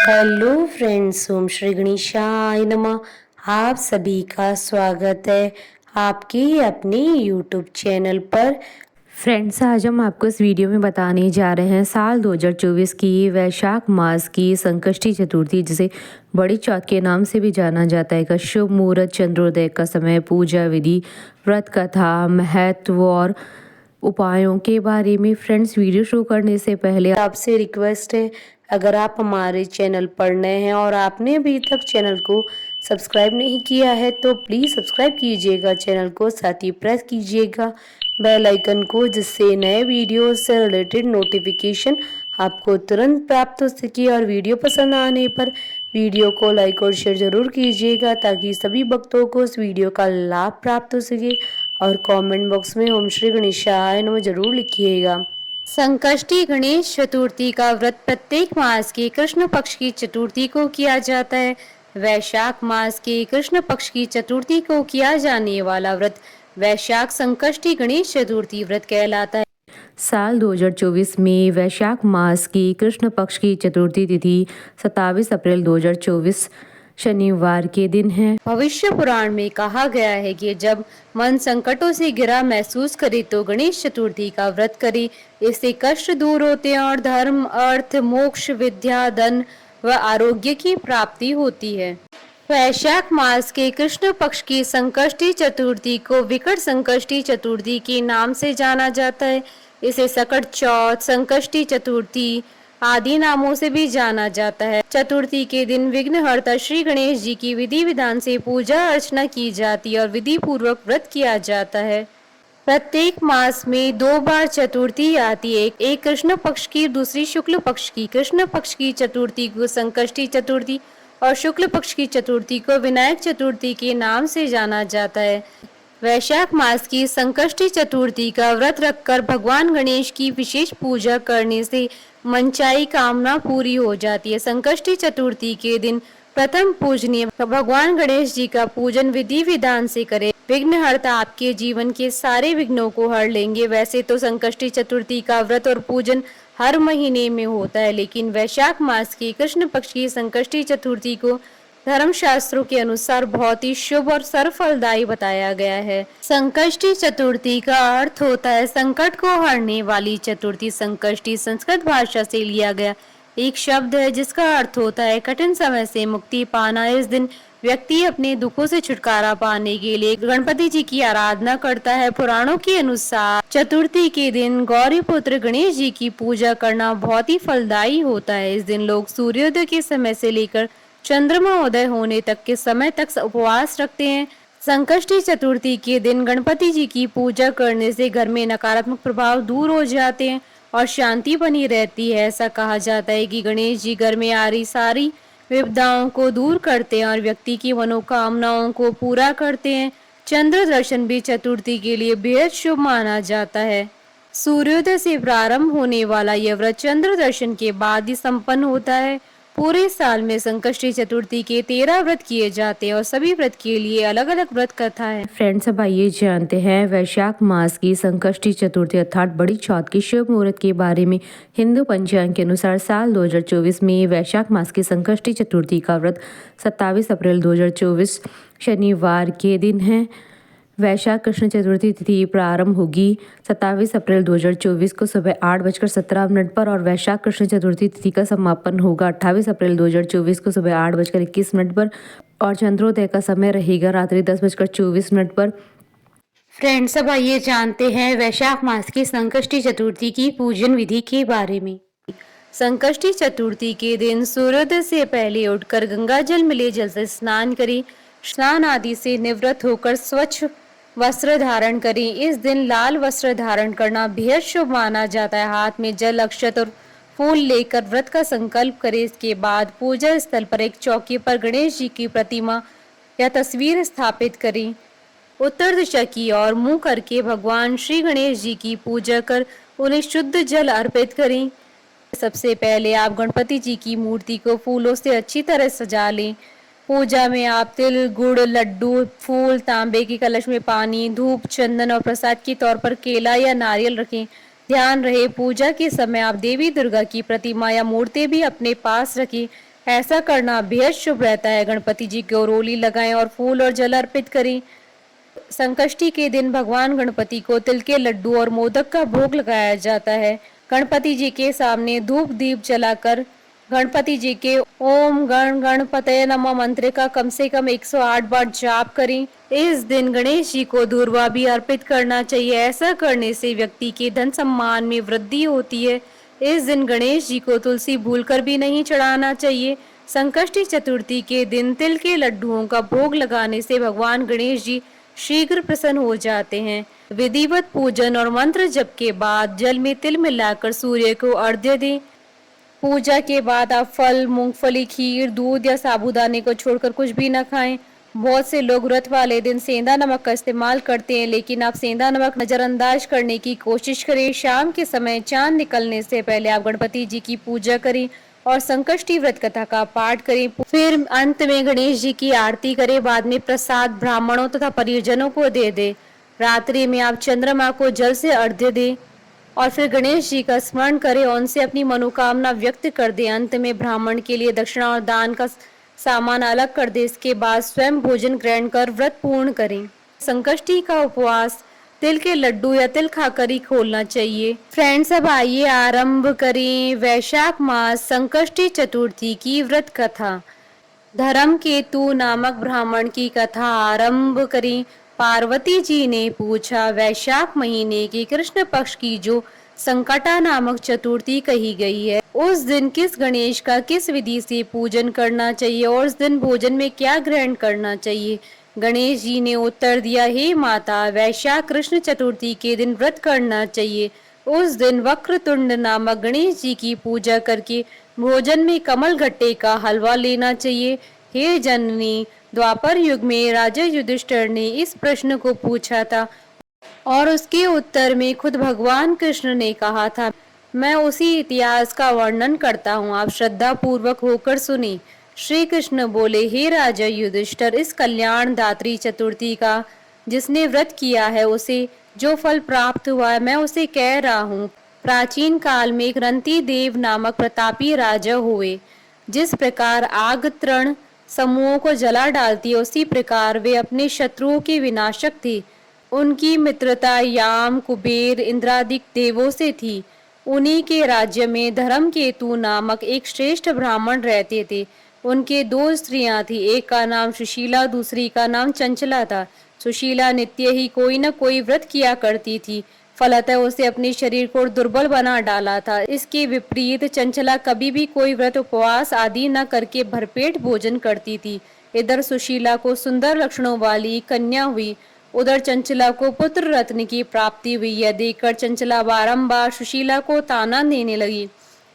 Hello friends, ओम श्री गणेशाय नमः। आप सभी का स्वागत है आपके अपने यूट्यूब चैनल पर। फ्रेंड्स, आज हम आपको इस वीडियो में बताने जा रहे हैं साल 2024 की वैशाख मास की संकष्टी चतुर्थी, जिसे बड़ी चौथ के नाम से भी जाना जाता है, का शुभ मुहूर्त, चंद्रोदय का समय, पूजा विधि, व्रत कथा, महत्व और उपायों के बारे में। फ्रेंड्स, वीडियो शुरू करने से पहले आपसे रिक्वेस्ट है, अगर आप हमारे चैनल पर नए हैं और आपने अभी तक चैनल को सब्सक्राइब नहीं किया है तो प्लीज़ सब्सक्राइब कीजिएगा चैनल को, साथ ही प्रेस कीजिएगा बेल आइकन को, जिससे नए वीडियो से रिलेटेड नोटिफिकेशन आपको तुरंत प्राप्त हो सके। और वीडियो पसंद आने पर वीडियो को लाइक और शेयर जरूर कीजिएगा, ताकि सभी भक्तों को इस वीडियो का लाभ प्राप्त हो सके। और कमेंट बॉक्स में ओम श्री गणेशाय नमः जरूर लिखिएगा। संकष्टी गणेश चतुर्थी का व्रत प्रत्येक मास के कृष्ण पक्ष की चतुर्थी को किया जाता है। वैशाख मास के कृष्ण पक्ष की चतुर्थी को किया जाने वाला व्रत वैशाख संकष्टी गणेश चतुर्थी व्रत कहलाता है। साल 2024 में वैशाख मास की कृष्ण पक्ष की चतुर्थी तिथि 27 अप्रैल 2024 शनिवार के दिन है। भविष्य पुराण में कहा गया है कि जब मन संकटों से घिरा महसूस करे तो गणेश चतुर्थी का व्रत करे। इससे कष्ट दूर होते हैं और धर्म, अर्थ, मोक्ष, विद्या, धन व आरोग्य की प्राप्ति होती है। वैशाख मास के कृष्ण पक्ष की संकष्टी चतुर्थी को विकट संकष्टी चतुर्थी के नाम से जाना जाता है। इसे सकट चौथ, संकष्टी चतुर्थी आदि नामों से भी जाना जाता है। चतुर्थी के दिन विघ्नहर्ता श्री गणेश जी की विधि विधान से पूजा अर्चना की जाती है और विधि पूर्वक व्रत किया जाता है। प्रत्येक मास में 2 बार चतुर्थी आती है, एक कृष्ण पक्ष की, दूसरी शुक्ल पक्ष की। कृष्ण पक्ष की चतुर्थी को संकष्टी चतुर्थी और शुक्ल पक्ष की चतुर्थी को विनायक चतुर्थी के नाम से जाना जाता है। वैशाख मास की संकष्टी चतुर्थी का व्रत रखकर भगवान गणेश की विशेष पूजा करने से मनचाही कामना पूरी हो जाती है। संकष्टी चतुर्थी के दिन प्रथम पूजनीय भगवान गणेश जी का पूजन विधि विधान से करें। विघ्नहर्ता आपके जीवन के सारे विघ्नों को हर लेंगे। वैसे तो संकष्टी चतुर्थी का व्रत और पूजन हर महीने में होता है, लेकिन वैशाख मास की कृष्ण पक्ष की संकष्टी चतुर्थी को धर्मशास्त्रों के अनुसार बहुत ही शुभ और सर्वफलदायी बताया गया है। संकष्टी चतुर्थी का अर्थ होता है संकट को हरने वाली चतुर्थी। संकष्टी संस्कृत भाषा से लिया गया एक शब्द है, जिसका अर्थ होता है कठिन समय से मुक्ति पाना। इस दिन व्यक्ति अपने दुखों से छुटकारा पाने के लिए गणपति जी की आराधना करता है। पुराणों के अनुसार चतुर्थी के दिन गौरी पुत्र गणेश जी की पूजा करना बहुत ही फलदायी होता है। इस दिन लोग सूर्योदय के समय से लेकर चंद्रमा उदय होने तक के समय तक उपवास रखते हैं। संकष्टी चतुर्थी के दिन गणपति जी की पूजा करने से घर में नकारात्मक प्रभाव दूर हो जाते हैं और शांति बनी रहती है। ऐसा कहा जाता है कि गणेश जी घर में आ रही सारी विपदाओं को दूर करते हैं और व्यक्ति की मनोकामनाओं को पूरा करते हैं। चंद्र दर्शन भी चतुर्थी के लिए बेहद शुभ माना जाता है। सूर्योदय से प्रारंभ होने वाला यह व्रत चंद्र दर्शन के बाद ही संपन्न होता है। पूरे साल में संकष्टी चतुर्थी के 13 व्रत किए जाते हैं और सभी व्रत के लिए अलग अलग व्रत कथा है। फ्रेंड्स, अब आइए जानते हैं वैशाख मास की संकष्टी चतुर्थी अर्थात बड़ी चौथ की शुभ मुहूर्त के बारे में। हिंदू पंचांग के अनुसार साल 2024 में वैशाख मास की संकष्टी चतुर्थी का व्रत 27 अप्रैल 2024 शनिवार के दिन है। वैशाख कृष्ण चतुर्थी तिथि प्रारंभ होगी 27 अप्रैल 2024 को सुबह 8:17 पर और वैशाख कृष्ण चतुर्थी तिथि का समापन होगा 28 अप्रैल 2024 को सुबह 8:21 पर और चंद्रोदय का समय रहेगा रात्रि 10:24 पर। फ्रेंड्स, अब आइए जानते हैं वैशाख मास की संकष्टी चतुर्थी की पूजन विधि के बारे में। संकष्टी चतुर्थी के दिन सूर्योदय से पहले उठकर गंगा जल मिले जल से स्नान करें। स्नान आदि से निवृत्त होकर स्वच्छ वस्त्र धारण करें। इस दिन लाल वस्त्र धारण करना बेहद शुभ माना जाता है। हाथ में जल, अक्षत और फूल लेकर व्रत का संकल्प करें। इसके बाद पूजा स्थल पर एक चौकी पर गणेश जी की प्रतिमा या तस्वीर स्थापित करें। उत्तर दिशा की ओर मुंह करके भगवान श्री गणेश जी की पूजा कर उन्हें शुद्ध जल अर्पित करें। सबसे पहले आप गणपति जी की मूर्ति को फूलों से अच्छी तरह सजा लें। पूजा में आप तिल, गुड़, लड्डू, फूल, तांबे के कलश में पानी, धूप, चंदन और प्रसाद के तौर पर केला या नारियल रखें। ध्यान रहे पूजा के समय आप देवी दुर्गा की प्रतिमा या मूर्ति भी अपने पास रखें। ऐसा करना बेहद शुभ रहता है। गणपति जी को रोली लगाएं और फूल और जल अर्पित करें। संकष्टी के दिन भगवान गणपति को तिल के लड्डू और मोदक का भोग लगाया जाता है। गणपति जी के सामने धूप दीप जलाकर गणपति जी के ओम गण गणपतये नमः मंत्र का कम से कम 108 बार जाप करें। इस दिन गणेश जी को दूर्वा भी अर्पित करना चाहिए। ऐसा करने से व्यक्ति के धन सम्मान में वृद्धि होती है। इस दिन गणेश जी को तुलसी भूलकर भी नहीं चढ़ाना चाहिए। संकष्टी चतुर्थी के दिन तिल के लड्डुओं का भोग लगाने से भगवान गणेश जी शीघ्र प्रसन्न हो जाते हैं। विधिवत पूजन और मंत्र जप के बाद जल में तिल मिलाकर सूर्य को अर्घ्य दें। पूजा के बाद आप फल, मूंगफली, खीर, दूध या साबूदाने को छोड़कर कुछ भी न खाएं। बहुत से लोग व्रत वाले दिन सेंधा नमक का इस्तेमाल करते हैं, लेकिन आप सेंधा नमक नजरअंदाज करने की कोशिश करें। शाम के समय चांद निकलने से पहले आप गणपति जी की पूजा करें और संकष्टी व्रत कथा का पाठ करें। फिर अंत में गणेश जी की आरती करें। बाद में प्रसाद ब्राह्मणों तथा परिजनों को दे दे। रात्रि में आप चंद्रमा को जल से अर्घ्य दें और फिर गणेश जी का स्मरण करें और उनसे अपनी मनोकामना व्यक्त कर दे। अंत में ब्राह्मण के लिए दक्षिणा और दान का सामान अलग कर दे। इसके बाद स्वयं भोजन ग्रहण कर व्रत पूर्ण करें। संकष्टी का उपवास तिल के लड्डू या तिल खाकर ही खोलना चाहिए। फ्रेंड्स, अब आइए आरंभ करें वैशाख मास संकष्टी चतुर्थी की व्रत कथा। धर्मकेतु नामक ब्राह्मण की कथा आरंभ करें। पार्वती जी ने पूछा, वैशाख महीने के कृष्ण पक्ष की जो संकटा नामक चतुर्थी कही गई है, उस दिन किस गणेश का किस विधि से पूजन करना चाहिए और उस दिन भोजन में क्या ग्रहण करना चाहिए? गणेश जी ने उत्तर दिया, हे माता, वैशाख कृष्ण चतुर्थी के दिन व्रत करना चाहिए। उस दिन वक्रतुंड नामक गणेश जी की पूजा करके भोजन में कमल गट्टे का हलवा लेना चाहिए। हे जननी, द्वापर युग में राजा युधिष्ठिर ने इस प्रश्न को पूछा था और उसके उत्तर में खुद भगवान कृष्ण ने कहा था। मैं उसी इतिहास का वर्णन करता हूँ, आप श्रद्धा पूर्वक होकर सुनी। श्री कृष्ण बोले, हे राजा युधिष्ठिर, इस कल्याण दात्री चतुर्थी का जिसने व्रत किया है उसे जो फल प्राप्त हुआ है, मैं उसे कह रहा हूँ। प्राचीन काल में एक रंती देव नामक प्रतापी राजा हुए। जिस प्रकार आग तृण समूहों को जला डालती है, उसी प्रकार वे अपने शत्रुओं के विनाशक थे। उनकी मित्रता याम, कुबेर, इंद्रादिक देवों से थी। उन्हीं के राज्य में धर्मकेतु नामक एक श्रेष्ठ ब्राह्मण रहते थे। उनके दो स्त्रियां थी, एक का नाम सुशीला, दूसरी का नाम चंचला था। सुशीला नित्य ही कोई न कोई व्रत किया करती थी, फलतः उसे अपने शरीर को दुर्बल बना डाला था। इसके विपरीत चंचला कभी भी कोई व्रत उपवास आदि न करके भरपेट भोजन करती थी। इधर सुशीला को सुंदर लक्षणों वाली कन्या हुई, उधर चंचला को पुत्र रत्न की प्राप्ति हुई। यह देखकर चंचला बारंबार सुशीला को ताना देने लगी,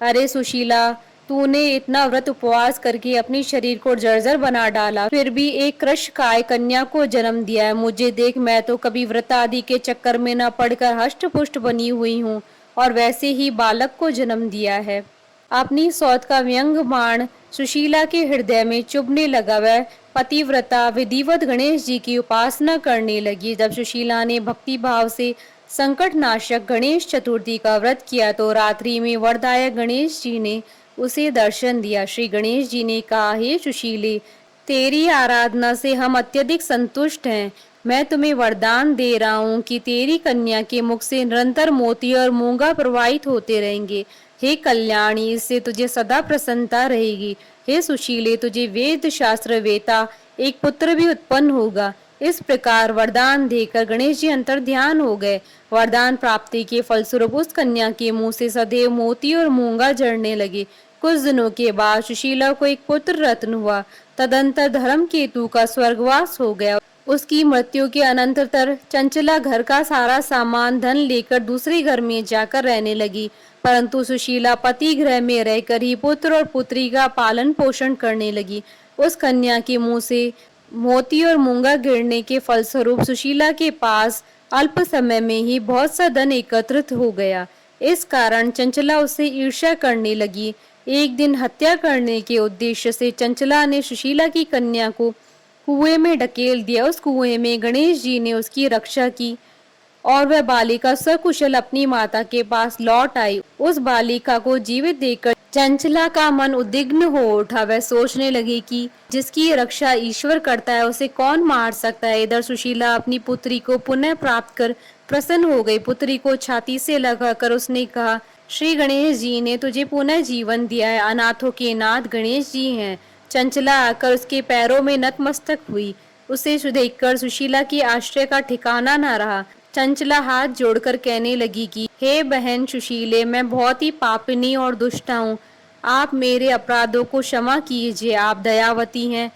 अरे सुशीला, तूने इतना व्रत उपवास करके अपने शरीर को जर्जर बना डाला, फिर भी एक कृशकाय कन्या को जन्म दिया है। मुझे देख, मैं तो कभी व्रत आदि के चक्कर में न पड़कर हष्ट पुष्ट बनी हुई हूँ और वैसे ही बालक को जन्म दिया है। अपनी सौत का व्यंग बाण सुशीला के हृदय में चुभने लगा। वह पतिव्रता विधिवत गणेश जी की उपासना करने लगी। जब सुशीला ने भक्ति भाव से संकट नाशक गणेश चतुर्थी का व्रत किया तो रात्रि में वरदायक गणेश जी ने उसे दर्शन दिया। श्री गणेश जी ने कहा, हे सुशीले, तेरी आराधना से हम अत्यधिक संतुष्ट हैं। मैं तुम्हें वरदान दे रहा हूँ कि तेरी कन्या के मुख से निरंतर मोती और मूंगा प्रवाहित होते रहेंगे। हे कल्याणी, इससे तुझे सदा प्रसन्नता रहेगी। हे सुशीले, तुझे वेद शास्त्र वेता एक पुत्र भी उत्पन्न होगा। इस प्रकार वरदान देकर गणेश जी अंतर ध्यान हो गए। वरदान प्राप्ति के फलस्वरूप उस कन्या के मुंह से सदैव मोती और मूंगा झड़ने लगे। कुछ दिनों के बाद सुशीला को एक पुत्र रत्न हुआ। तदंतर धर्मकेतु का स्वर्गवास हो गया। उसकी मृत्यु के अनंतर चंचला घर का सारा सामान धन लेकर दूसरे घर में जाकर रहने लगी, परंतु सुशीला पति गृह में रहकर ही पुत्र और पुत्री का पालन पोषण करने लगी। उस कन्या के मुंह से मोती और मूंगा गिरने के फलस्वरूप सुशीला के पास अल्प समय में ही बहुत सा धन एकत्रित हो गया। इस कारण चंचला उससे ईर्ष्या करने लगी। एक दिन हत्या करने के उद्देश्य से चंचला ने सुशीला की कन्या को कुएं में ढकेल दिया। उस कुएं में गणेश जी ने उसकी रक्षा की और वह बालिका सकुशल अपनी माता के पास लौट आई। उस बालिका को जीवित देखकर चंचला का मन उद्विग्न हो उठा। वह सोचने लगी कि जिसकी रक्षा ईश्वर करता है उसे कौन मार सकता है। इधर सुशीला अपनी पुत्री को पुनः प्राप्त कर प्रसन्न हो गई। पुत्री को छाती से लगाकर उसने कहा, श्री गणेश जी ने तुझे पुनः जीवन दिया है। अनाथों के नाथ गणेश जी हैं। चंचला आकर उसके पैरों में नतमस्तक हुई। उसे देखकर सुशीला की आश्चर्य का ठिकाना न रहा। चंचला हाथ जोड़कर कहने लगी कि हे बहन सुशीले, मैं बहुत ही पापिनी और दुष्ट हूँ। आप मेरे अपराधों को क्षमा कीजिए। आप दयावती हैं।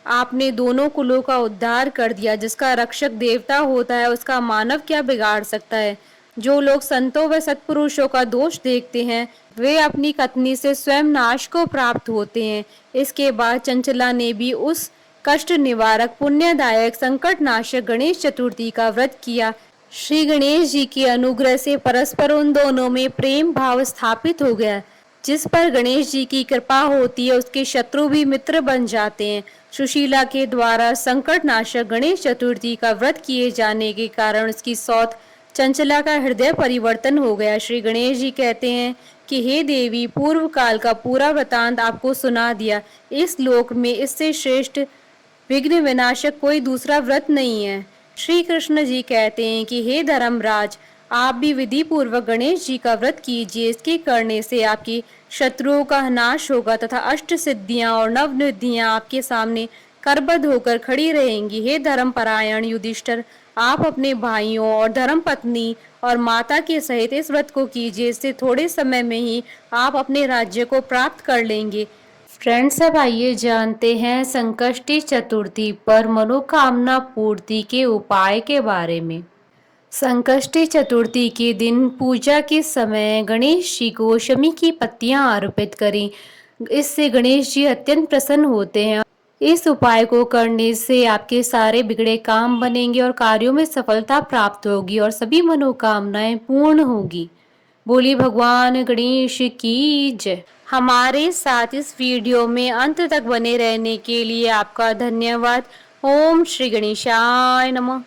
आपने दोनों कुलों का उद्धार कर दिया। जिसका रक्षक देवता होता है उसका मानव क्या बिगाड़ सकता है। जो लोग संतों व सत्पुरुषों का दोष देखते हैं वे अपनी कथनी से स्वयं नाश को प्राप्त होते हैं। इसके बाद चंचला ने भी उस कष्ट निवारक पुण्यदायक संकट नाशक गणेश चतुर्थी का व्रत किया। श्री गणेश जी के अनुग्रह से परस्पर उन दोनों में प्रेम भाव स्थापित हो गया। जिस पर गणेश जी की कृपा होती है उसके शत्रु भी मित्र बन जाते हैं। सुशीला के द्वारा संकट नाशक गणेश चतुर्थी का व्रत किए जाने के कारण उसकी सौत चंचला का हृदय परिवर्तन हो गया। श्री गणेश जी कहते हैं कि हे देवी, पूर्व काल का पूरा वृतांत आपको सुना दिया। इस लोक में इससे श्रेष्ठ विघ्न विनाशक कोई दूसरा व्रत नहीं है। श्री कृष्ण जी कहते हैं कि हे धर्मराज, आप भी विधि पूर्वक गणेश जी का व्रत कीजिए। इसके करने से आपकी शत्रुओं का नाश होगा तथा अष्ट सिद्धियां और नवनिधियां आपके सामने करबद्ध होकर खड़ी रहेंगी। हे धर्मपरायण युधिष्ठिर, आप अपने भाइयों और धर्म पत्नी और माता के सहित इस व्रत को कीजिए। इससे थोड़े समय में ही आप अपने राज्य को प्राप्त कर लेंगे। फ्रेंड्स, अब आइए जानते हैं संकष्टी चतुर्थी पर मनोकामना पूर्ति के उपाय के बारे में। संकष्टी चतुर्थी के दिन पूजा के समय गणेश जी को शमी की पत्तियां अर्पित करें। इससे गणेश जी अत्यंत प्रसन्न होते हैं। इस उपाय को करने से आपके सारे बिगड़े काम बनेंगे और कार्यों में सफलता प्राप्त होगी और सभी मनोकामनाएं पूर्ण होगी। बोली भगवान गणेश की जय। हमारे साथ इस वीडियो में अंत तक बने रहने के लिए आपका धन्यवाद। ओम श्री गणेशाय नमः।